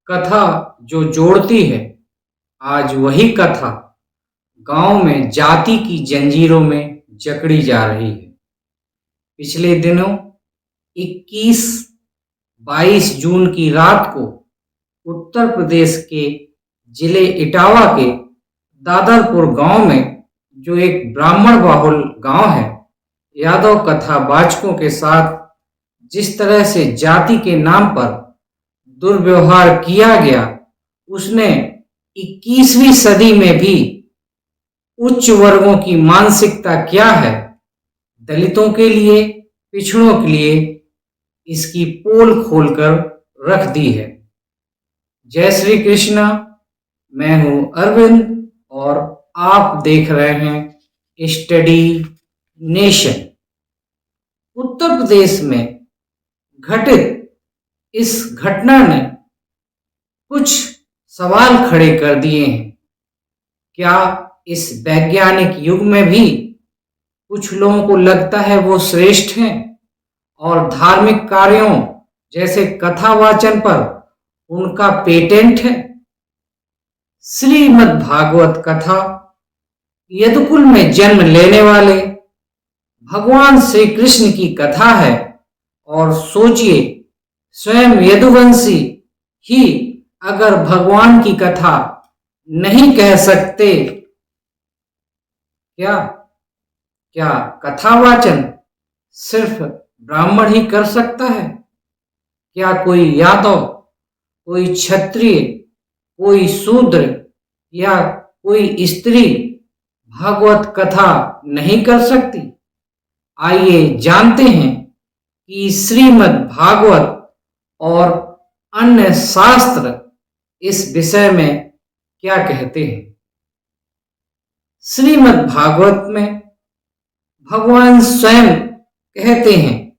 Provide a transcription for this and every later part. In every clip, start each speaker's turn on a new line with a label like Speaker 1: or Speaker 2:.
Speaker 1: कथा जो जोड़ती है, आज वही कथा गांव में जाति की जंजीरों में जकड़ी जा रही है। पिछले दिनों 21-22 जून की रात को उत्तर प्रदेश के जिले इटावा के दादरपुर गांव में, जो एक ब्राह्मण बहुल गांव है, यादव कथावाचकों के साथ जिस तरह से जाति के नाम पर दुर्व्यवहार किया गया, उसने 21वीं सदी में भी उच्च वर्गों की मानसिकता क्या है, दलितों के लिए, पिछड़ों के लिए, इसकी पोल खोलकर रख दी है। जय श्री कृष्णा। मैं हूं अरविंद और आप देख रहे हैं स्टडी नेशन। उत्तर प्रदेश में घटित इस घटना ने कुछ सवाल खड़े कर दिए हैं। क्या इस वैज्ञानिक युग में भी कुछ लोगों को लगता है वो श्रेष्ठ हैं और धार्मिक कार्यों जैसे कथावाचन पर उनका पेटेंट है? श्रीमद् भागवत कथा यदुकुल में जन्म लेने वाले भगवान श्री कृष्ण की कथा है, और सोचिए, स्वयं यदुवंशी ही अगर भगवान की कथा नहीं कह सकते, क्या कथावाचन सिर्फ ब्राह्मण ही कर सकता है? क्या कोई यादव, कोई क्षत्रिय, कोई शूद्र या कोई स्त्री भागवत कथा नहीं कर सकती? आइए जानते हैं कि श्रीमद् भागवत और अन्य शास्त्र इस विषय में क्या कहते हैं। श्रीमद् भागवत में भगवान स्वयं कहते हैं,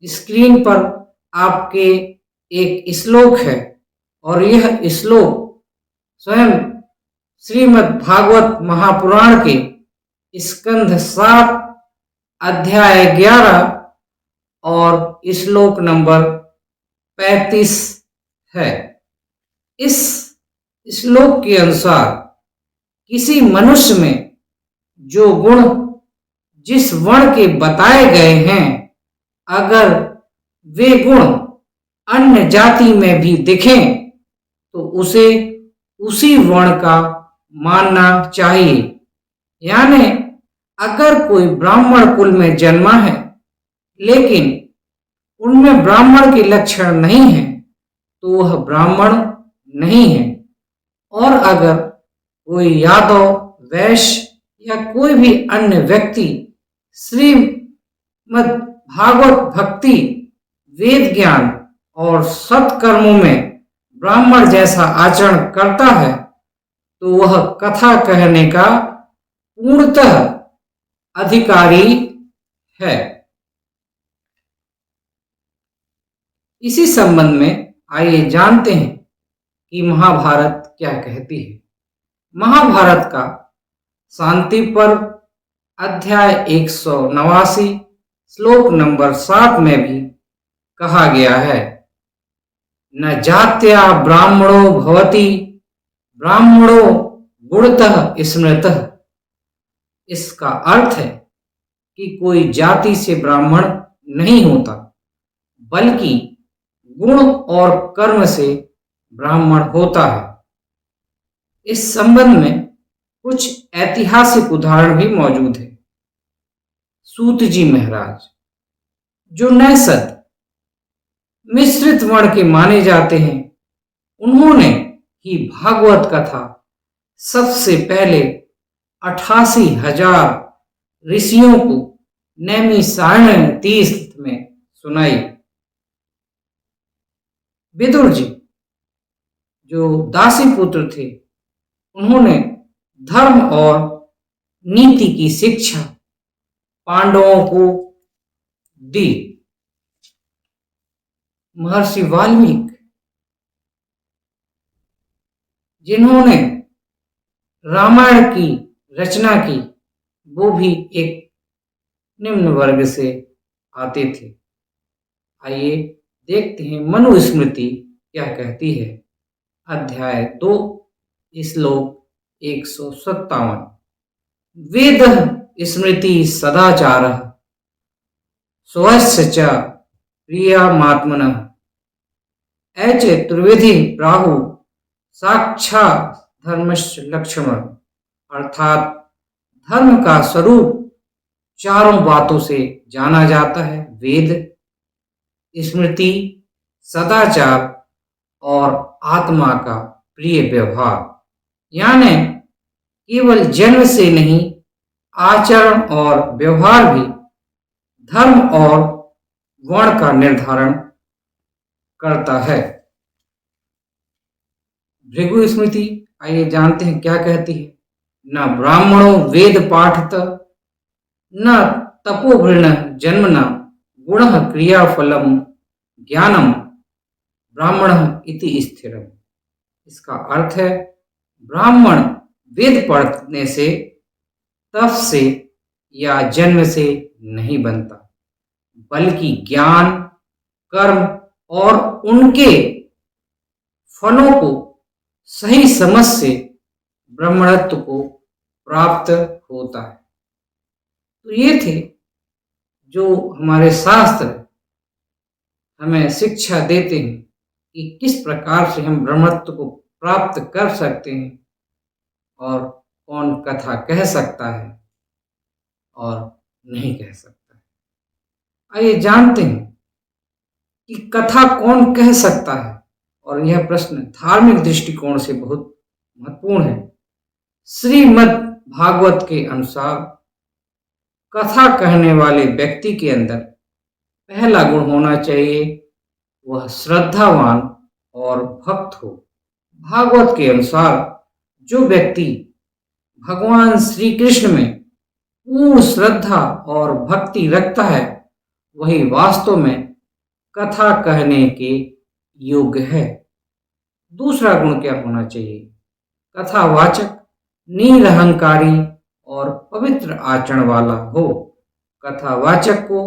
Speaker 1: स्क्रीन पर आपके एक श्लोक है, और यह श्लोक स्वयं श्रीमद् भागवत महापुराण के स्कंध 7 अध्याय 11 और श्लोक नंबर 35 है। इस श्लोक के अनुसार किसी मनुष्य में जो गुण जिस वर्ण के बताए गए हैं, अगर वे गुण अन्य जाति में भी दिखें तो उसे उसी वर्ण का मानना चाहिए। यानी अगर कोई ब्राह्मण कुल में जन्मा है लेकिन उनमें ब्राह्मण के लक्षण नहीं है तो वह ब्राह्मण नहीं है। और अगर कोई यादव, वैश्य या कोई भी अन्य व्यक्ति श्रीमद् भागवत भक्ति, वेद ज्ञान और सत्कर्मों में ब्राह्मण जैसा आचरण करता है तो वह कथा कहने का पूर्णतः अधिकारी है। इसी संबंध में आइए जानते हैं कि महाभारत क्या कहती है। महाभारत का शांति पर्व अध्याय 189 श्लोक नंबर 7 में भी कहा गया है, न जात्या ब्राह्मणो भवति ब्राह्मणो गुणतः स्मृतः। इसका अर्थ है कि कोई जाति से ब्राह्मण नहीं होता, बल्कि गुण और कर्म से ब्राह्मण होता है। इस संबंध में कुछ ऐतिहासिक उदाहरण भी मौजूद है। सूत जी महाराज, जो नैसद मिश्रित वर्ण के माने जाते हैं, उन्होंने ही भागवत कथा सबसे पहले 88,000 ऋषियों को नैमिषारण्य तीर्थ में सुनाई। विदुर जी, जो दासी पुत्र थे, उन्होंने धर्म और नीति की शिक्षा पांडवों को दी। महर्षि वाल्मीकि, जिन्होंने रामायण की रचना की, वो भी एक निम्न वर्ग से आते थे। आइए देखते हैं मनुस्मृति क्या कहती है। अध्याय 2 श्लोक 157। वेदः स्मृति सदाचारः स्वस्य च प्रियमात्मनः ऐचे त्रिविधि प्राहु साक्षात् धर्मस्य लक्षणम्। अर्थात धर्म का स्वरूप चारों बातों से जाना जाता है: वेद, स्मृति, सदाचार और आत्मा का प्रिय व्यवहार। यानी केवल जन्म से नहीं, आचरण और व्यवहार भी धर्म और वर्ण का निर्धारण करता है। भृगु स्मृति आइए जानते हैं क्या कहती है। न ब्राह्मणों वेद पाठत न तपोवृण जन्मना गुणः क्रियाफलम ज्ञानम ब्राह्मणः इति स्थिरम्। इसका अर्थ है, ब्राह्मण वेद पढ़ने से, तप से या जन्म से नहीं बनता, बल्कि ज्ञान, कर्म और उनके फलों को सही समझ से ब्राह्मणत्व को प्राप्त होता है। तो ये थे जो हमारे शास्त्र हमें शिक्षा देते हैं कि किस प्रकार से हम ब्रह्मत्व को प्राप्त कर सकते हैं और कौन कथा कह सकता है और नहीं कह सकता है। आइए जानते हैं कि कथा कौन कह सकता है, और यह प्रश्न धार्मिक दृष्टिकोण से बहुत महत्वपूर्ण है। श्रीमद् भागवत के अनुसार कथा कहने वाले व्यक्ति के अंदर पहला गुण होना चाहिए, वह श्रद्धावान और भक्त हो। भागवत के अनुसार जो व्यक्ति भगवान श्री कृष्ण में पूर्ण श्रद्धा और भक्ति रखता है, वही वास्तव में कथा कहने के योग्य है। दूसरा गुण क्या होना चाहिए? कथावाचक निरहंकारी और पवित्र आचरण वाला हो। कथावाचक को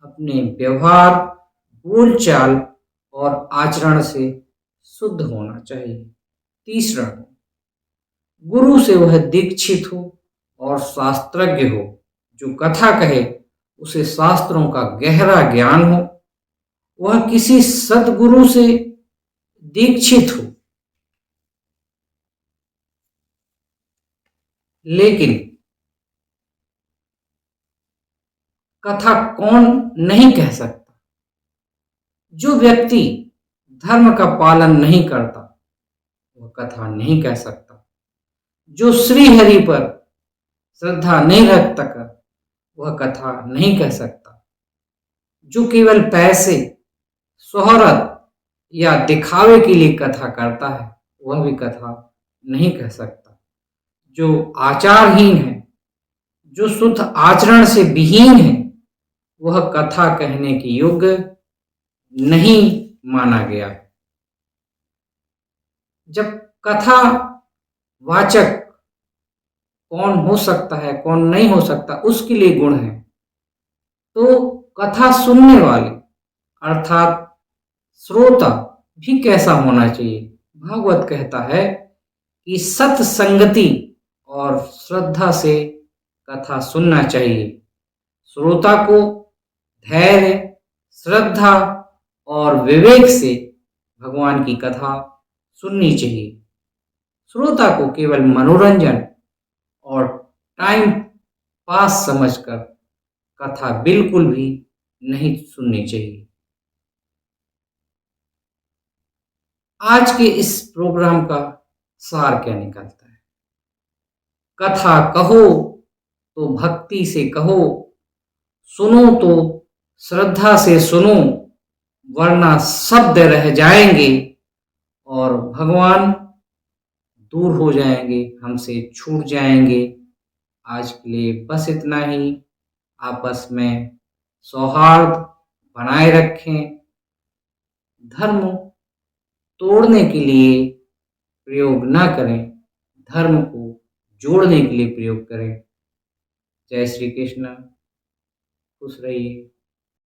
Speaker 1: अपने व्यवहार, बोलचाल और आचरण से शुद्ध होना चाहिए। तीसरा, गुरु से वह दीक्षित हो और शास्त्रज्ञ हो। जो कथा कहे उसे शास्त्रों का गहरा ज्ञान हो, वह किसी सद्गुरु से दीक्षित हो। लेकिन कथा कौन नहीं कह सकता? जो व्यक्ति धर्म का पालन नहीं करता, वह कथा नहीं कह सकता। जो श्री हरि पर श्रद्धा नहीं रखता, वह कथा नहीं कह सकता। जो केवल पैसे, शोहरत या दिखावे के लिए कथा करता है, वह भी कथा नहीं कह सकता। जो आचारहीन है, जो शुद्ध आचरण से विहीन है, वह कथा कहने के योग्य नहीं माना गया है। जब कथा वाचक कौन हो सकता है, कौन नहीं हो सकता, उसके लिए गुण है। तो कथा सुनने वाले अर्थात श्रोता भी कैसा होना चाहिए? भागवत कहता है कि सत्संगति और श्रद्धा से कथा सुनना चाहिए। श्रोता को धैर्य, श्रद्धा और विवेक से भगवान की कथा सुननी चाहिए। श्रोता को केवल मनोरंजन और टाइम पास समझकर कथा बिल्कुल भी नहीं सुननी चाहिए। आज के इस प्रोग्राम का सार क्या निकलता है? कथा कहो तो भक्ति से कहो, सुनो तो श्रद्धा से सुनो, वरना शब्द रह जाएंगे और भगवान दूर हो जाएंगे, हमसे छूट जाएंगे। आज के लिए बस इतना ही। आपस में सौहार्द बनाए रखें। धर्म तोड़ने के लिए प्रयोग ना करें, धर्म को जोड़ने के लिए प्रयोग करें। जय श्री कृष्ण। खुश रहिए।